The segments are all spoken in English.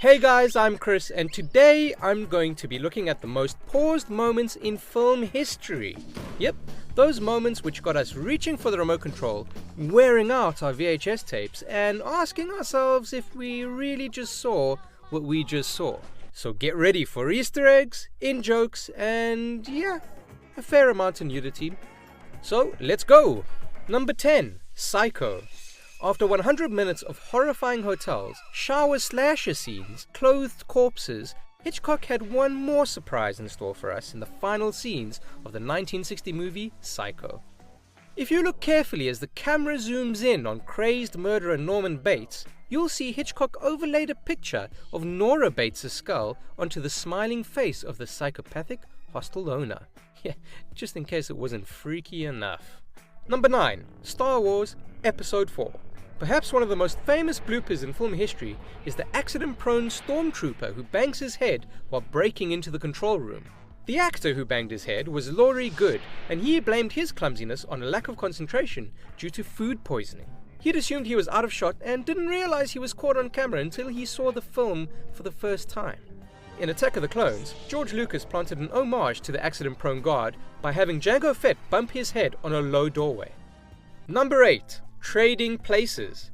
Hey guys, I'm Chris, and today I'm going to be looking at the most paused moments in film history. Yep, those moments which got us reaching for the remote control, wearing out our VHS tapes, and asking ourselves if we really just saw what we just saw. So get ready for Easter eggs, in-jokes, and yeah, a fair amount of nudity. So let's go! Number 10, Psycho. After 100 minutes of horrifying hotels, shower slasher scenes, clothed corpses, Hitchcock had one more surprise in store for us in the final scenes of the 1960 movie Psycho. If you look carefully as the camera zooms in on crazed murderer Norman Bates, you'll see Hitchcock overlaid a picture of Nora Bates' skull onto the smiling face of the psychopathic hostel owner. Yeah, just in case it wasn't freaky enough. Number 9. Star Wars Episode 4. Perhaps one of the most famous bloopers in film history is the accident-prone stormtrooper who bangs his head while breaking into the control room. The actor who banged his head was Laurie Good, and he blamed his clumsiness on a lack of concentration due to food poisoning. He'd assumed he was out of shot and didn't realize he was caught on camera until he saw the film for the first time. In Attack of the Clones, George Lucas planted an homage to the accident-prone guard by having Jango Fett bump his head on a low doorway. Number 8. Trading Places.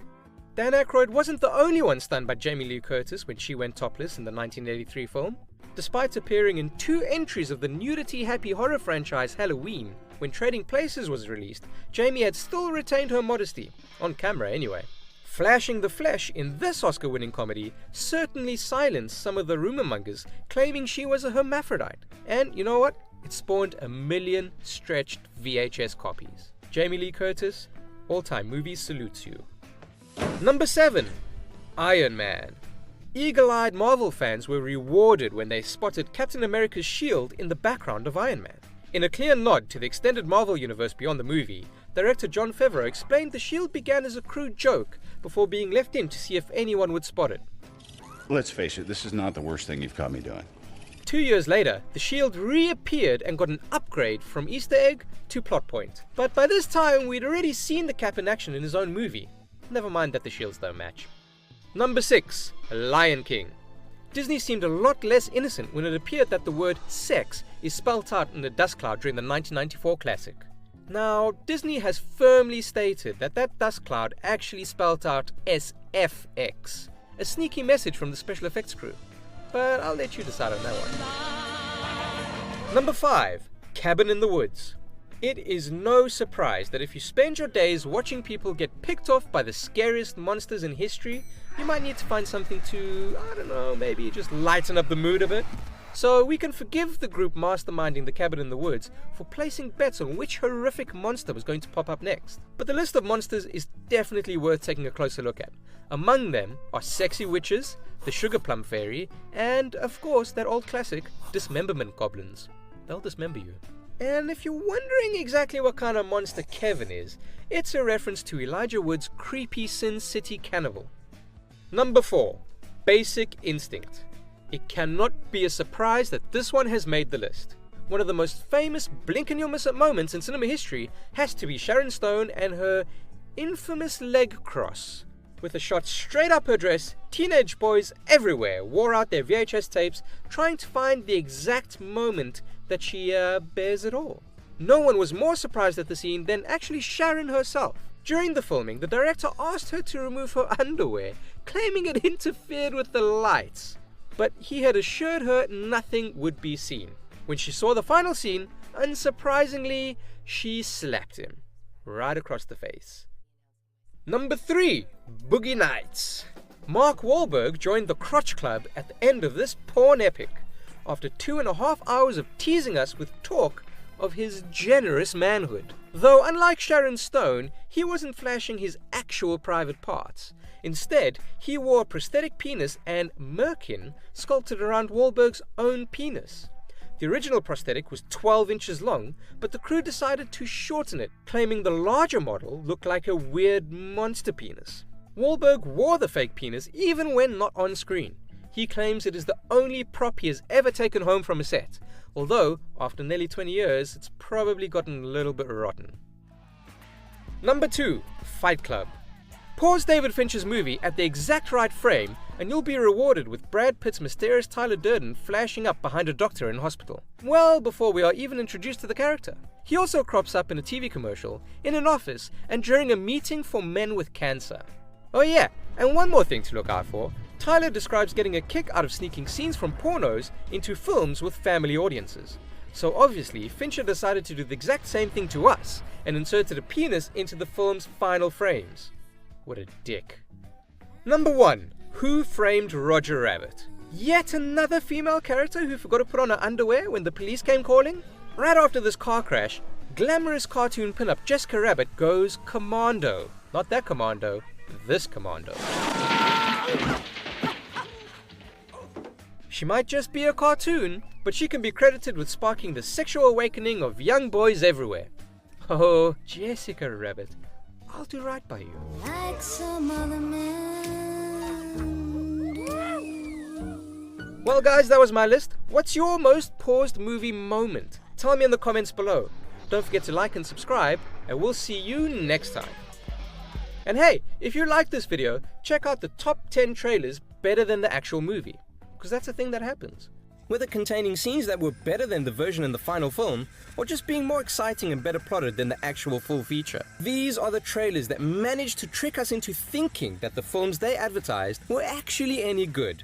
Dan Aykroyd wasn't the only one stunned by Jamie Lee Curtis when she went topless in the 1983 film. Despite appearing in 2 entries of the nudity-happy horror franchise Halloween, when Trading Places was released, Jamie had still retained her modesty, on camera anyway. Flashing the flesh in this Oscar-winning comedy certainly silenced some of the rumor mongers claiming she was a hermaphrodite. And you know what? It spawned 1 million stretched VHS copies. Jamie Lee Curtis, all-time movies salutes you. Number 7. Iron Man. Eagle-eyed Marvel fans were rewarded when they spotted Captain America's shield in the background of Iron Man. In a clear nod to the extended Marvel universe beyond the movie, director Jon Favreau explained the shield began as a crude joke before being left in to see if anyone would spot it. Let's face it, this is not the worst thing you've caught me doing. 2 years later, the shield reappeared and got an upgrade from Easter egg to plot point. But by this time, we'd already seen the Cap in action in his own movie. Never mind that the shields don't match. Number 6. Lion King. Disney seemed a lot less innocent when it appeared that the word sex is spelt out in the dust cloud during the 1994 classic. Now, Disney has firmly stated that dust cloud actually spelt out SFX, a sneaky message from the special effects crew. But I'll let you decide on that one. Number 5. Cabin in the Woods. It is no surprise that if you spend your days watching people get picked off by the scariest monsters in history, you might need to find something to, maybe just lighten up the mood a bit. So we can forgive the group masterminding the Cabin in the Woods for placing bets on which horrific monster was going to pop up next. But the list of monsters is definitely worth taking a closer look at. Among them are sexy witches, the sugar plum fairy, and of course that old classic, dismemberment goblins. They'll dismember you. And if you're wondering exactly what kind of monster Kevin is, it's a reference to Elijah Wood's creepy Sin City cannibal. Number 4. Basic Instinct. It cannot be a surprise that this one has made the list. One of the most famous blink and you'll miss it moments in cinema history has to be Sharon Stone and her infamous leg cross. With a shot straight up her dress, teenage boys everywhere wore out their VHS tapes trying to find the exact moment that she bears it all. No one was more surprised at the scene than actually Sharon herself. During the filming, the director asked her to remove her underwear, claiming it interfered with the lights. But he had assured her nothing would be seen. When she saw the final scene, unsurprisingly, she slapped him right across the face. Number 3. Boogie Nights. Mark Wahlberg joined the Crotch Club at the end of this porn epic, after 2.5 hours of teasing us with talk of his generous manhood. Though unlike Sharon Stone, he wasn't flashing his actual private parts. Instead, he wore a prosthetic penis and merkin sculpted around Wahlberg's own penis. The original prosthetic was 12 inches long, but the crew decided to shorten it, claiming the larger model looked like a weird monster penis. Wahlberg wore the fake penis even when not on screen. He claims it is the only prop he has ever taken home from a set, although after nearly 20 years, it's probably gotten a little bit rotten. Number 2. Fight Club. Pause David Fincher's movie at the exact right frame and you'll be rewarded with Brad Pitt's mysterious Tyler Durden flashing up behind a doctor in hospital, well before we are even introduced to the character. He also crops up in a TV commercial, in an office, and during a meeting for men with cancer. Oh yeah, and one more thing to look out for. Tyler describes getting a kick out of sneaking scenes from pornos into films with family audiences. So obviously, Fincher decided to do the exact same thing to us and inserted a penis into the film's final frames. What a dick. Number 1. Who Framed Roger Rabbit? Yet another female character who forgot to put on her underwear when the police came calling? Right after this car crash, glamorous cartoon pinup Jessica Rabbit goes commando. Not that commando, this commando. She might just be a cartoon, but she can be credited with sparking the sexual awakening of young boys everywhere. Oh, Jessica Rabbit, I'll do right by you. Like some other man. Well guys, that was my list. What's your most paused movie moment? Tell me in the comments below. Don't forget to like and subscribe, and we'll see you next time. And hey, if you liked this video, check out the top 10 trailers better than the actual movie, because that's a thing that happens. Whether containing scenes that were better than the version in the final film, or just being more exciting and better plotted than the actual full feature. These are the trailers that managed to trick us into thinking that the films they advertised were actually any good.